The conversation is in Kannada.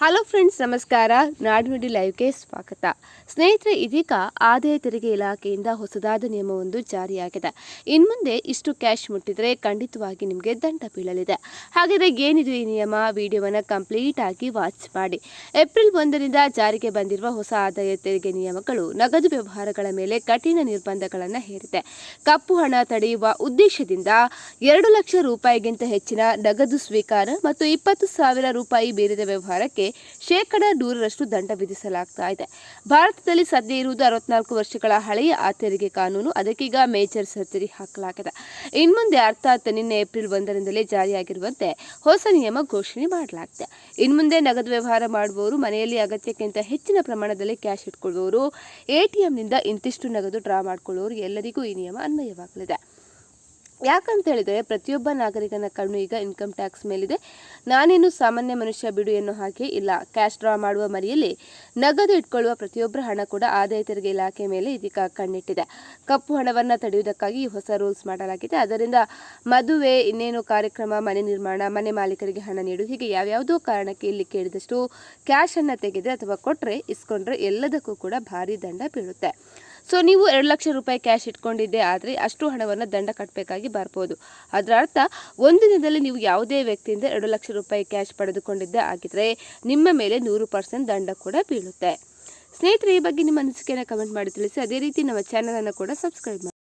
ಹಲೋ ಫ್ರೆಂಡ್ಸ್, ನಮಸ್ಕಾರ. ನಾಡುನುಡಿ ಲೈವ್ಗೆ ಸ್ವಾಗತ. ಸ್ನೇಹಿತರೆ, ಇದೀಗ ಆದಾಯ ತೆರಿಗೆ ಇಲಾಖೆಯಿಂದ ಹೊಸದಾದ ನಿಯಮವೊಂದು ಜಾರಿಯಾಗಿದೆ. ಇನ್ಮುಂದೆ ಇಷ್ಟು ಕ್ಯಾಶ್ ಮುಟ್ಟಿದ್ರೆ ಖಂಡಿತವಾಗಿ ನಿಮಗೆ ದಂಡ ಬೀಳಲಿದೆ. ಹಾಗಾದರೆ ಏನಿದು ಈ ನಿಯಮ? ವಿಡಿಯೋವನ್ನು ಕಂಪ್ಲೀಟ್ ಆಗಿ ವಾಚ್ ಮಾಡಿ. ಏಪ್ರಿಲ್ 1ರಿಂದ ಜಾರಿಗೆ ಬಂದಿರುವ ಹೊಸ ಆದಾಯ ತೆರಿಗೆ ನಿಯಮಗಳು ನಗದು ವ್ಯವಹಾರಗಳ ಮೇಲೆ ಕಠಿಣ ನಿರ್ಬಂಧಗಳನ್ನು ಹೇರಿದೆ. ಕಪ್ಪು ಹಣ ತಡೆಯುವ ಉದ್ದೇಶದಿಂದ 2 ಲಕ್ಷ ರೂಪಾಯಿಗಿಂತ ಹೆಚ್ಚಿನ ನಗದು ಸ್ವೀಕಾರ ಮತ್ತು 20,000 ರೂಪಾಯಿ ಮೀರಿದ ವ್ಯವಹಾರಕ್ಕೆ ಶೇಕಡ 100ರಷ್ಟು ದಂಡ ವಿಧಿಸಲಾಗ್ತಾ ಇದೆ. ಭಾರತದಲ್ಲಿ ಸದ್ಯ ಇರುವುದು 64 ವರ್ಷಗಳ ಹಳೆಯ ಆ ತೆರಿಗೆ ಕಾನೂನು. ಅದಕ್ಕೀಗ ಮೇಜರ್ ಸರ್ಜರಿ ಹಾಕಲಾಗಿದೆ. ಇನ್ಮುಂದೆ ಅರ್ಥಾತ್ ನಿನ್ನೆ ಏಪ್ರಿಲ್ 1ರಿಂದಲೇ ಜಾರಿಯಾಗಿರುವಂತೆ ಹೊಸ ನಿಯಮ ಘೋಷಣೆ ಮಾಡಲಾಗಿದೆ. ಇನ್ಮುಂದೆ ನಗದು ವ್ಯವಹಾರ ಮಾಡುವವರು, ಮನೆಯಲ್ಲಿ ಅಗತ್ಯಕ್ಕಿಂತ ಹೆಚ್ಚಿನ ಪ್ರಮಾಣದಲ್ಲಿ ಕ್ಯಾಶ್ ಇಟ್ಕೊಳ್ಳುವವರು, ಎಟಿಎಂನಿಂದ ಇಂತಿಷ್ಟು ನಗದು ಡ್ರಾ ಮಾಡಿಕೊಳ್ಳುವವರು ಎಲ್ಲರಿಗೂ ಈ ನಿಯಮ ಅನ್ವಯವಾಗಲಿದೆ. ಯಾಕಂತ ಹೇಳಿದರೆ, ಪ್ರತಿಯೊಬ್ಬ ನಾಗರಿಕನ ಕಣ್ಣು ಈಗ ಇನ್ಕಮ್ ಟ್ಯಾಕ್ಸ್ ಮೇಲಿದೆ. ನಾನೇನು ಸಾಮಾನ್ಯ ಮನುಷ್ಯ ಬಿಡು ಎನ್ನೋ ಹಾಗೆ ಇಲ್ಲ. ಕ್ಯಾಶ್ ಡ್ರಾ ಮಾಡುವ ಮನೆಯಲ್ಲಿ ನಗದು ಇಟ್ಕೊಳ್ಳುವ ಪ್ರತಿಯೊಬ್ಬರ ಹಣ ಕೂಡ ಆದಾಯ ತೆರಿಗೆ ಇಲಾಖೆ ಮೇಲೆ ಇದೀಗ ಕಣ್ಣಿಟ್ಟಿದೆ. ಕಪ್ಪು ಹಣವನ್ನು ತಡೆಯುವುದಕ್ಕಾಗಿ ಈ ಹೊಸ ರೂಲ್ಸ್ ಮಾಡಲಾಗಿದೆ. ಅದರಿಂದ ಮದುವೆ, ಇನ್ನೇನು ಕಾರ್ಯಕ್ರಮ, ಮನೆ ನಿರ್ಮಾಣ, ಮನೆ ಮಾಲೀಕರಿಗೆ ಹಣ ನೀಡುವುದು, ಹೀಗೆ ಯಾವ್ಯಾವುದೋ ಕಾರಣಕ್ಕೆ ಇಲ್ಲಿ ಕೇಳಿದಷ್ಟು ಕ್ಯಾಶ್ ಅನ್ನು ತೆಗೆದ್ರೆ ಅಥವಾ ಕೊಟ್ಟರೆ, ಇಸ್ಕೊಂಡ್ರೆ ಎಲ್ಲದಕ್ಕೂ ಕೂಡ ಭಾರಿ ದಂಡ ಬೀಳುತ್ತೆ. ಸೊ ನೀವು 2 ಲಕ್ಷ ರೂಪಾಯಿ ಕ್ಯಾಶ್ ಇಟ್ಕೊಂಡಿದ್ದೆ ಆದರೆ ಅಷ್ಟು ಹಣವನ್ನು ದಂಡ ಕಟ್ಟಬೇಕಾಗಿ ಬರ್ಬೋದು. ಅದರ ಅರ್ಥ, ಒಂದು ದಿನದಲ್ಲಿ ನೀವು ಯಾವುದೇ ವ್ಯಕ್ತಿಯಿಂದ 2 ಲಕ್ಷ ರೂಪಾಯಿ ಕ್ಯಾಶ್ ಪಡೆದುಕೊಂಡಿದ್ದೆ ಆಗಿದ್ರೆ ನಿಮ್ಮ ಮೇಲೆ 100% ದಂಡ ಕೂಡ ಬೀಳುತ್ತೆ. ಸ್ನೇಹಿತರೆ, ಈ ಬಗ್ಗೆ ನಿಮ್ಮ ಅನಿಸಿಕೆಯನ್ನು ಕಮೆಂಟ್ ಮಾಡಿ ತಿಳಿಸಿ. ಅದೇ ರೀತಿ ನಮ್ಮ ಚಾನಲನ್ನು ಕೂಡ ಸಬ್ಸ್ಕ್ರೈಬ್ ಮಾಡಿ.